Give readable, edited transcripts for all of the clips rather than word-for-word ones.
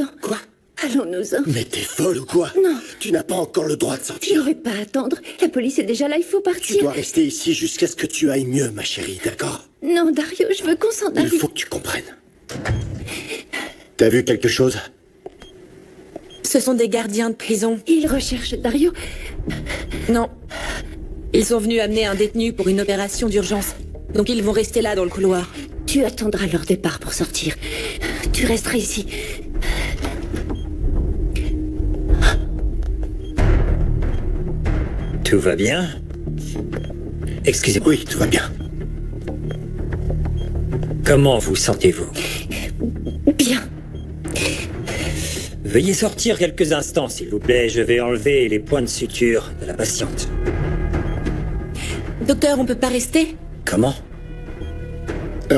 allons-nous-en. Quoi? Allons-nous-en. Mais t'es folle ou quoi? Non. Tu n'as pas encore le droit de Je sortir. ne vais pas attendre. La police est déjà là, il faut Tu partir. dois rester ici jusqu'à ce que tu ailles mieux, ma chérie, d'accord? Non, Dario, je veux qu'on s'en Il aille. faut que tu comprennes. T'as vu quelque chose? Ce sont des gardiens de prison. Ils recherchent Dario. Non. Ils sont venus amener un détenu pour une opération d'urgence. Donc ils vont rester là dans le couloir. Tu attendras leur départ pour sortir. Tu resteras ici. Tout va bien? Excusez-moi, Oui, tout va bien. comment vous sentez-vous? Bien. Veuillez sortir quelques instants, s'il vous plaît. Je vais enlever les points de suture de la patiente. Docteur, on peut pas rester? Comment?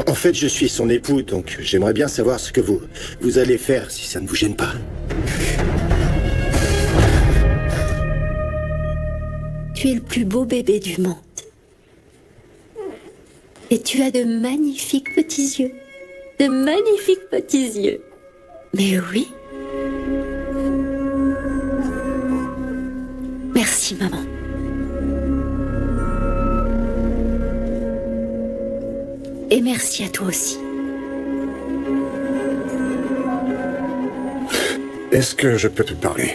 En fait, je suis son époux, donc j'aimerais bien savoir ce que vous allez faire si ça ne vous gêne pas. Tu es le plus beau bébé du monde. Et tu as de magnifiques petits yeux. De magnifiques petits yeux. Mais oui. Merci, maman. Et merci à toi aussi. Est-ce que je peux te parler?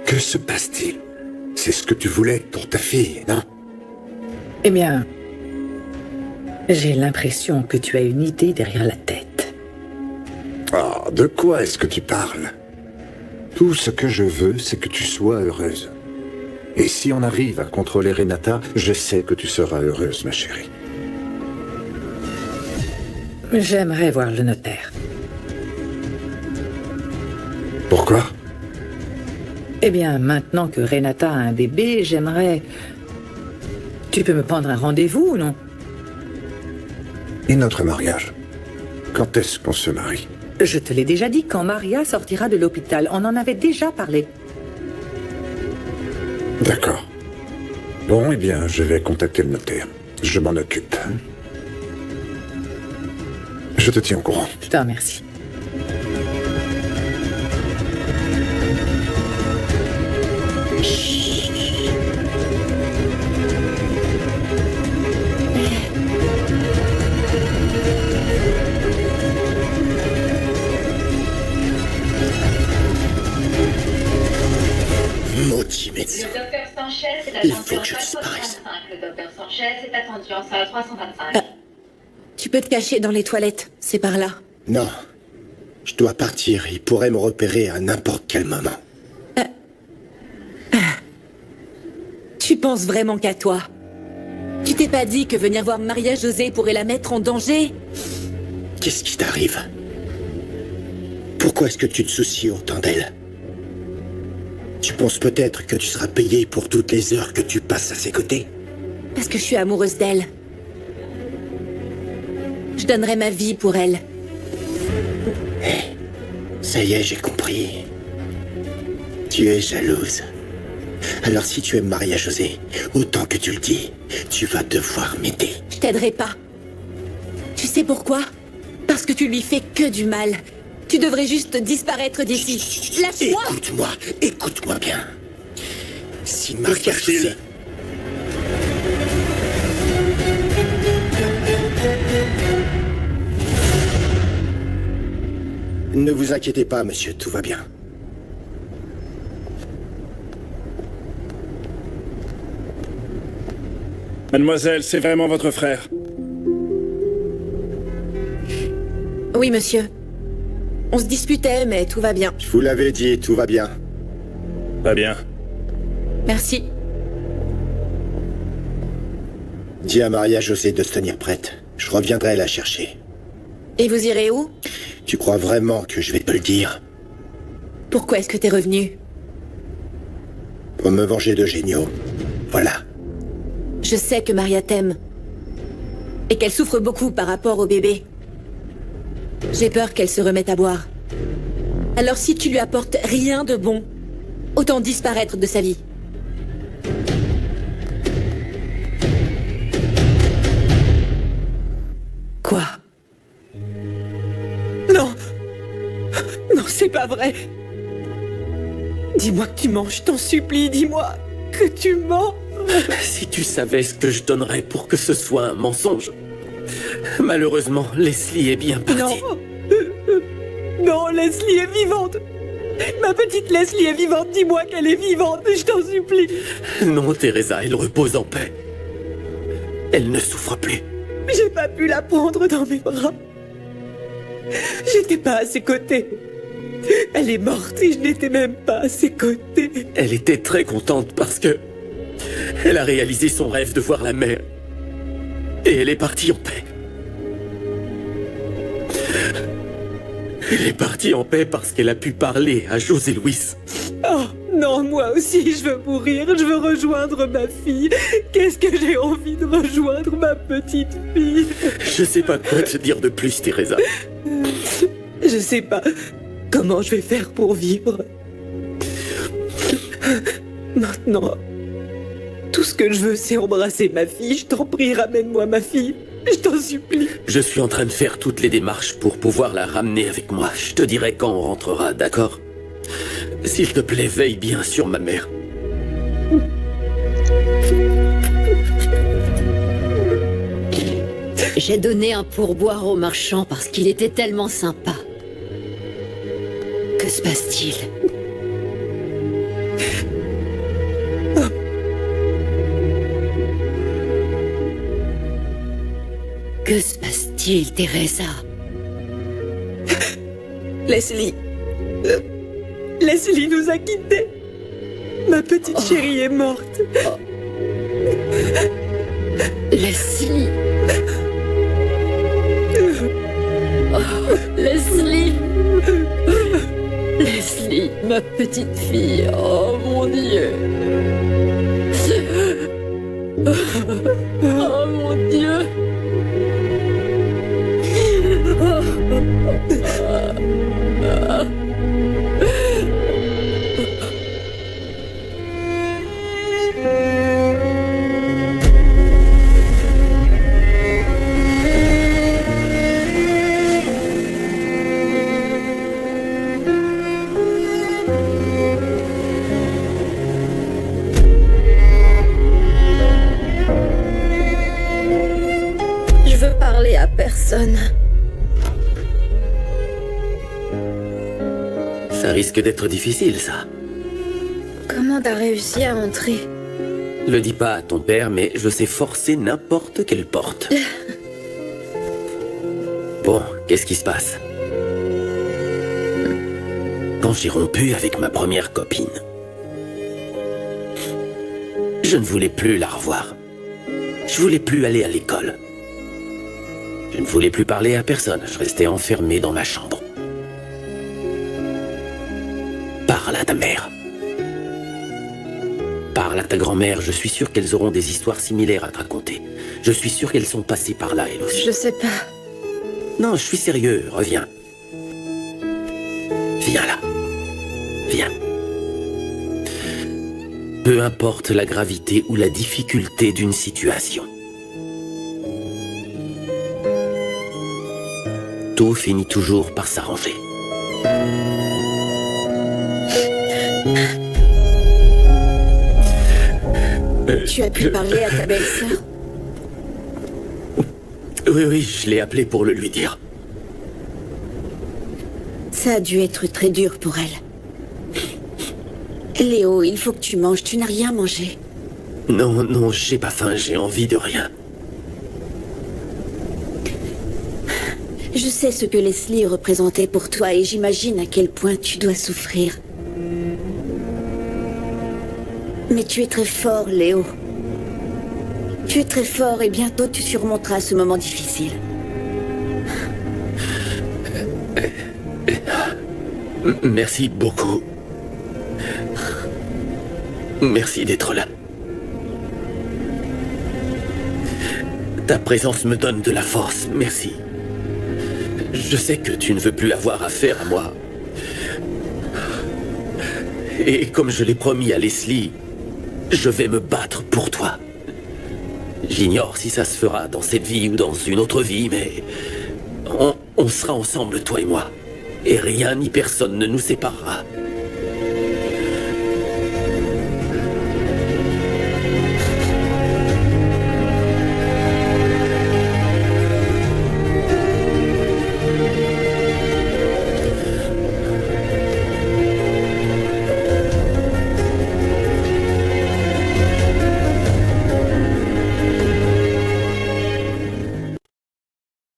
Que se passe-t-il? C'est ce que tu voulais pour ta fille, non? Eh bien, j'ai l'impression que tu as une idée derrière la tête. Ah, de quoi est-ce que tu parles? Tout ce que je veux, c'est que tu sois heureuse. Et si on arrive à contrôler Renata, je sais que tu seras heureuse, ma chérie. J'aimerais voir le notaire. Pourquoi? Eh bien, maintenant que Renata a un bébé, j'aimerais... Tu peux me prendre un rendez-vous ou non? Et notre mariage? Quand est-ce qu'on se marie? Je te l'ai déjà dit, quand Maria sortira de l'hôpital. On en avait déjà parlé. D'accord. Bon, eh bien, je vais contacter le notaire. Je m'en occupe. Je te tiens au courant. Je te remercie. Maudit médecin. Le docteur Sanchez est Il attendu faut en que je salle disparaisse. 325. Le docteur Sanchez est attendu en salle 325. Tu peux te cacher dans les toilettes. C'est par là. Non. Je dois partir. Il pourrait me repérer à n'importe quel moment. Tu penses vraiment qu'à toi? Tu t'es pas dit que venir voir Maria José pourrait la mettre en danger? Qu'est-ce qui t'arrive? Pourquoi est-ce que tu te soucies autant d'elle? Tu penses peut-être que tu seras payé pour toutes les heures que tu passes à ses côtés? Parce que je suis amoureuse d'elle. Je donnerais ma vie pour elle. Ça y est, j'ai compris. Tu es jalouse. Alors si tu aimes Maria José, autant que tu le dis, tu vas devoir m'aider. Je t'aiderai pas. Tu sais pourquoi? Parce que tu lui fais que du mal. Tu devrais juste disparaître d'ici. Lâche-moi! Écoute-moi bien. Si Maria José... Ne vous inquiétez pas, monsieur, tout va bien. Mademoiselle, c'est vraiment votre frère? Oui, monsieur. On se disputait, mais tout va bien. Je vous l'avais dit, tout va bien. Pas bien. Merci. Dis à Maria José de se tenir prête. Je reviendrai la chercher. Et vous irez où? Tu crois vraiment que je vais te le dire? Pourquoi est-ce que t'es revenu? Pour me venger de Génio. Voilà. Je sais que Maria t'aime. Et qu'elle souffre beaucoup par rapport au bébé. J'ai peur qu'elle se remette à boire. Alors si tu lui apportes rien de bon, autant disparaître de sa vie. Non, c'est pas vrai. Dis-moi que tu mens, je t'en supplie, dis-moi que tu mens. Si tu savais ce que je donnerais pour que ce soit un mensonge. Malheureusement, Leslie est bien partie. Non. Non, Leslie est vivante. Ma petite Leslie est vivante, dis-moi qu'elle est vivante, je t'en supplie. Non, Teresa, elle repose en paix. Elle ne souffre plus. J'ai pas pu la prendre dans mes bras. J'étais pas à ses côtés. Elle est morte et je n'étais même pas à ses côtés. Elle était très contente parce que... elle a réalisé son rêve de voir la mer. Et elle est partie en paix. Elle est partie en paix parce qu'elle a pu parler à José Luis. Oh, non, moi aussi, je veux mourir. Je veux rejoindre ma fille. Qu'est-ce que j'ai envie de rejoindre ma petite fille. Je sais pas quoi te dire de plus, Teresa. Je sais pas comment je vais faire pour vivre. Maintenant, tout ce que je veux, c'est embrasser ma fille. Je t'en prie, ramène-moi ma fille. Je t'en supplie. Je suis en train de faire toutes les démarches pour pouvoir la ramener avec moi. Je te dirai quand on rentrera, d'accord? S'il te plaît, veille bien sur ma mère. J'ai donné un pourboire au marchand parce qu'il était tellement sympa. Que se passe-t-il? Que se passe-t-il, Teresa? Leslie. Leslie nous a quittés. Ma petite chérie est morte. Leslie. Oh, Leslie. Leslie, ma petite fille. Oh mon Dieu. Oh mon Dieu. Je veux parler à personne. Ça risque d'être difficile, ça. Comment t'as réussi à entrer? Le dis pas à ton père, mais je sais forcer n'importe quelle porte. Bon, qu'est-ce qui se passe? Quand j'ai rompu avec ma première copine, je ne voulais plus la revoir. Je voulais plus aller à l'école. Je ne voulais plus parler à personne. Je restais enfermé dans ma chambre. Parle à ta mère. Parle à ta grand-mère. Je suis sûr qu'elles auront des histoires similaires à te raconter. Je suis sûr qu'elles sont passées par là, elles aussi. Je sais pas. Non, je suis sérieux. Reviens. Viens là. Viens. Peu importe la gravité ou la difficulté d'une situation. Tout finit toujours par s'arranger. Tu as pu parler à ta belle-sœur? Oui, je l'ai appelé pour le lui dire. Ça a dû être très dur pour elle. Léo, il faut que tu manges. Tu n'as rien mangé. Non, j'ai pas faim, j'ai envie de rien. Je sais ce que Leslie représentait pour toi et j'imagine à quel point tu dois souffrir. Mais tu es très fort, Léo. Tu es très fort et bientôt tu surmonteras ce moment difficile. Merci beaucoup. Merci d'être là. Ta présence me donne de la force, merci. Je sais que tu ne veux plus avoir affaire à moi. Et comme je l'ai promis à Leslie, je vais me battre pour toi. J'ignore si ça se fera dans cette vie ou dans une autre vie, mais on sera ensemble, toi et moi. Et rien ni personne ne nous séparera.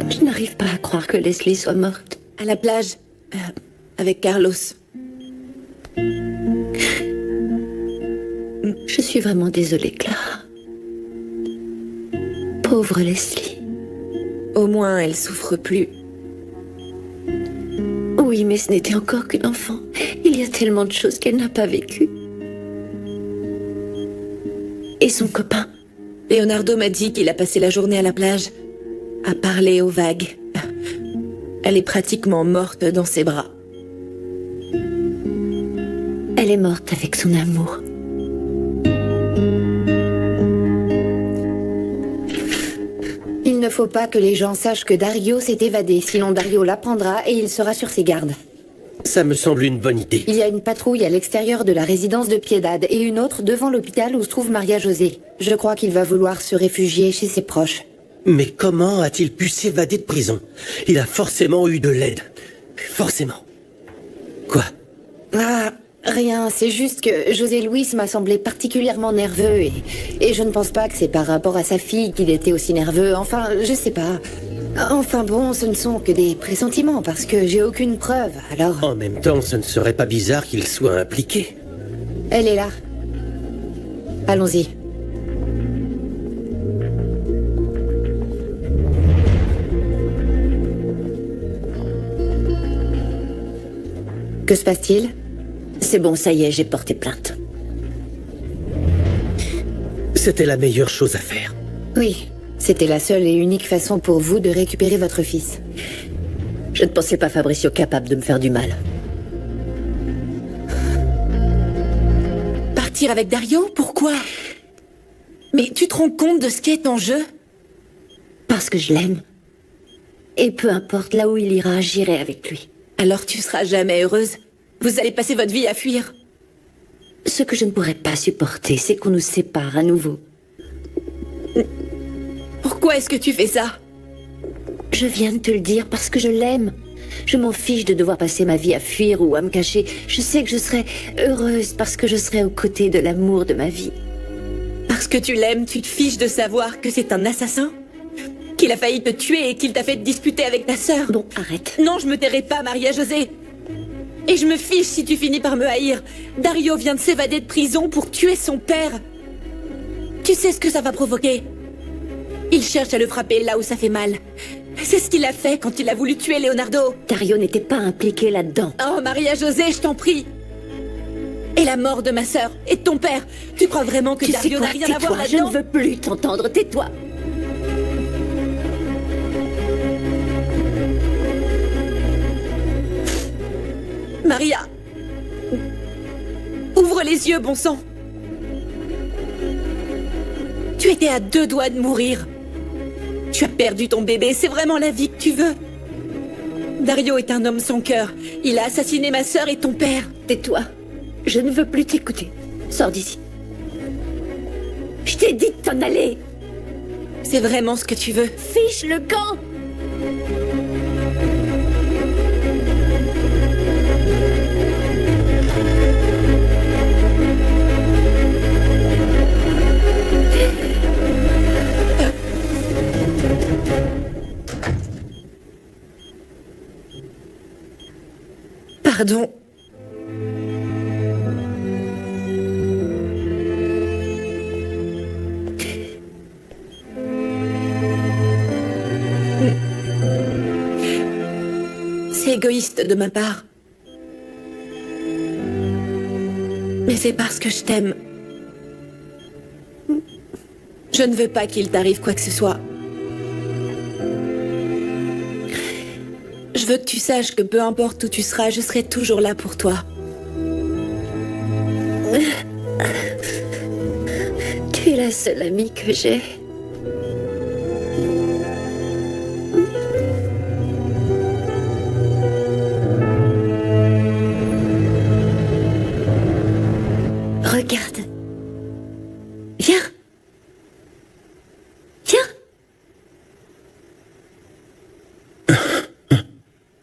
Je n'arrive pas à croire que Leslie soit morte. À la plage, avec Carlos. Je suis vraiment désolée, Clara. Pauvre Leslie. Au moins, elle souffre plus. Oui, mais ce n'était encore qu'une enfant. Il y a tellement de choses qu'elle n'a pas vécues. Et son copain? Leonardo m'a dit qu'il a passé la journée à la plage, à parler aux vagues. Elle est pratiquement morte dans ses bras. Elle est morte avec son amour. Il ne faut pas que les gens sachent que Dario s'est évadé, sinon Dario l'apprendra et il sera sur ses gardes. Ça me semble une bonne idée. Il y a une patrouille à l'extérieur de la résidence de Piedad et une autre devant l'hôpital où se trouve Maria José. Je crois qu'il va vouloir se réfugier chez ses proches. Mais comment a-t-il pu s'évader de prison? Il a forcément eu de l'aide. Forcément. Quoi? Ah, rien, c'est juste que José Luis m'a semblé particulièrement nerveux et je ne pense pas que c'est par rapport à sa fille qu'il était aussi nerveux. Enfin, je sais pas. Enfin bon, ce ne sont que des pressentiments parce que j'ai aucune preuve, alors... En même temps, ce ne serait pas bizarre qu'il soit impliqué. Elle est là. Allons-y. Que se passe-t-il? C'est bon, ça y est, j'ai porté plainte. C'était la meilleure chose à faire. Oui, c'était la seule et unique façon pour vous de récupérer votre fils. Je ne pensais pas Fabricio capable de me faire du mal. Partir avec Dario? Pourquoi? Mais tu te rends compte de ce qui est en jeu? Parce que je l'aime. Et peu importe là où il ira, j'irai avec lui. Alors tu seras jamais heureuse. Vous allez passer votre vie à fuir. Ce que je ne pourrais pas supporter, c'est qu'on nous sépare à nouveau. Pourquoi est-ce que tu fais ça? Je viens de te le dire parce que je l'aime. Je m'en fiche de devoir passer ma vie à fuir ou à me cacher. Je sais que je serai heureuse parce que je serai aux côtés de l'amour de ma vie. Parce que tu l'aimes, tu te fiches de savoir que c'est un assassin? Qu'il a failli te tuer et qu'il t'a fait disputer avec ta sœur? Bon, arrête. Non, je me tairai pas, Maria José. Et je me fiche si tu finis par me haïr. Dario vient de s'évader de prison pour tuer son père. Tu sais ce que ça va provoquer? Il cherche à le frapper là où ça fait mal. C'est ce qu'il a fait quand il a voulu tuer Leonardo. Dario n'était pas impliqué là-dedans. Oh, Maria José, je t'en prie. Et la mort de ma sœur et de ton père. Tu crois vraiment que Dario n'a rien à voir là-dedans? Je là-dedans? ne veux plus t'entendre, tais-toi. Maria! Ouvre les yeux, bon sang! Tu étais à 2 doigts de mourir. Tu as perdu ton bébé, c'est vraiment la vie que tu veux. Dario est un homme sans cœur. Il a assassiné ma sœur et ton père. Tais-toi. Je ne veux plus t'écouter. Sors d'ici. Je t'ai dit de t'en aller. C'est vraiment ce que tu veux. Fiche le camp! Pardon. C'est égoïste de ma part. Mais c'est parce que je t'aime. Je ne veux pas qu'il t'arrive quoi que ce soit. Je veux que tu saches que peu importe où tu seras, je serai toujours là pour toi. Tu es la seule amie que j'ai. Regarde. Viens. Viens.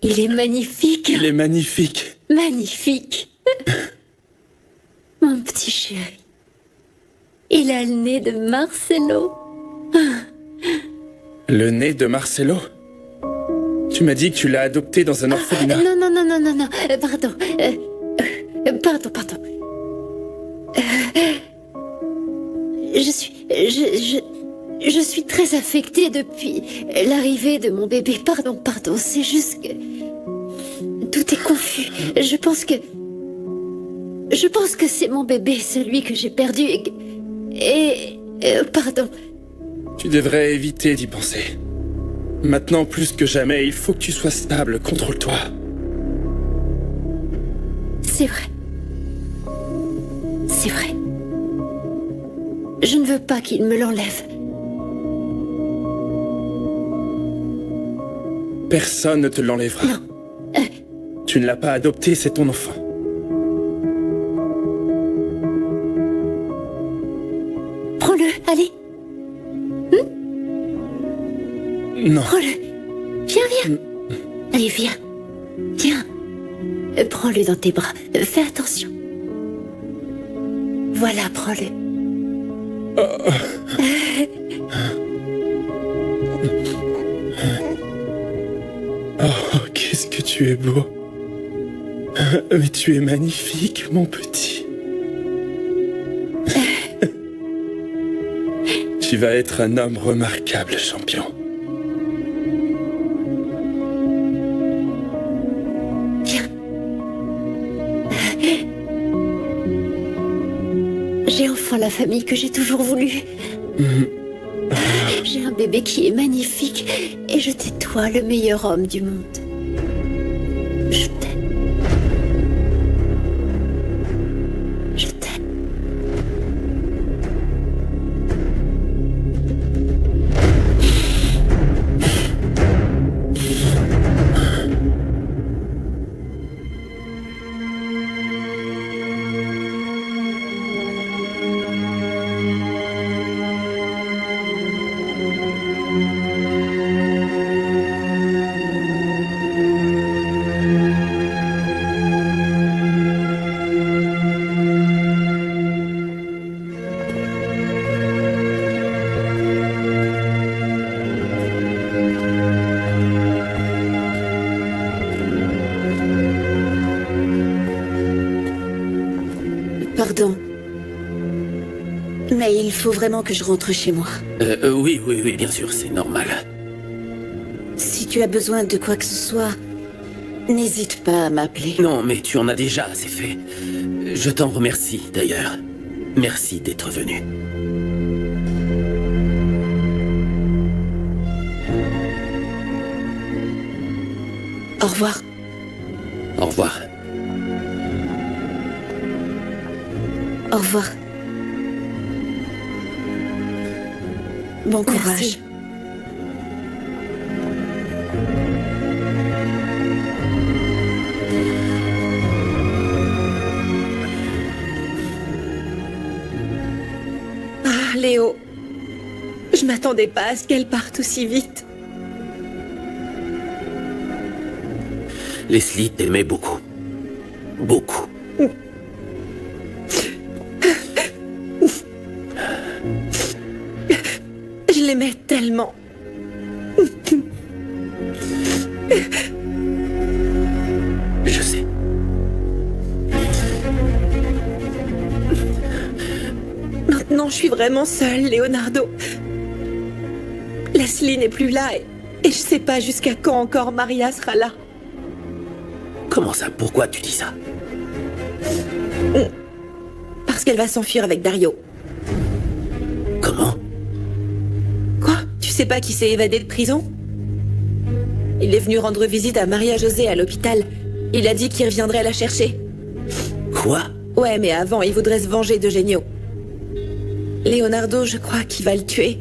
Il est magnifique. Il est magnifique. Magnifique. Mon petit chéri. Il a le nez de Marcello. Le nez de Marcello? Tu m'as dit que tu l'as adopté dans un orphelinat. Non. Pardon. Pardon. Je suis très affectée depuis l'arrivée de mon bébé. Pardon. C'est juste que tout est confus. Je pense que c'est mon bébé, celui que j'ai perdu pardon. Tu devrais éviter d'y penser. Maintenant, plus que jamais, il faut que tu sois stable. Contrôle-toi. C'est vrai. Je ne veux pas qu'il me l'enlève. Personne ne te l'enlèvera. Non. Tu ne l'as pas adopté, c'est ton enfant. Prends-le, allez. Non. Prends-le. Viens. Allez, viens. Tiens. Prends-le dans tes bras. Fais attention. Voilà, prends-le. Oh, qu'est-ce que tu es beau. Mais tu es magnifique, mon petit. Tu vas être un homme remarquable, champion. Viens. J'ai enfin la famille que j'ai toujours voulu. J'ai un bébé qui est magnifique et je t'ai toi le meilleur homme du monde. Je t'aime. Je t'aime. Pardon. Mais il faut vraiment que je rentre chez moi. Oui, bien sûr, c'est normal. Si tu as besoin de quoi que ce soit, n'hésite pas à m'appeler. Non, mais tu en as déjà assez fait. Je t'en remercie, d'ailleurs. Merci d'être venu. Au revoir. Au revoir. Au revoir. Bon courage. Merci. Ah, Léo. Je m'attendais pas à ce qu'elle parte aussi vite. Leslie t'aimait beaucoup. Beaucoup. Je l'aimais tellement. Je sais. Maintenant, je suis vraiment seule, Leonardo. Leslie n'est plus là et je sais pas jusqu'à quand encore Maria sera là. Comment ça? Pourquoi tu dis ça? Parce qu'elle va s'enfuir avec Dario. Comment? Quoi? Tu sais pas qui s'est évadé de prison? Il est venu rendre visite à Maria José à l'hôpital. Il a dit qu'il reviendrait la chercher. Quoi? Ouais, mais avant, il voudrait se venger d'Eugenio. Leonardo, je crois qu'il va le tuer.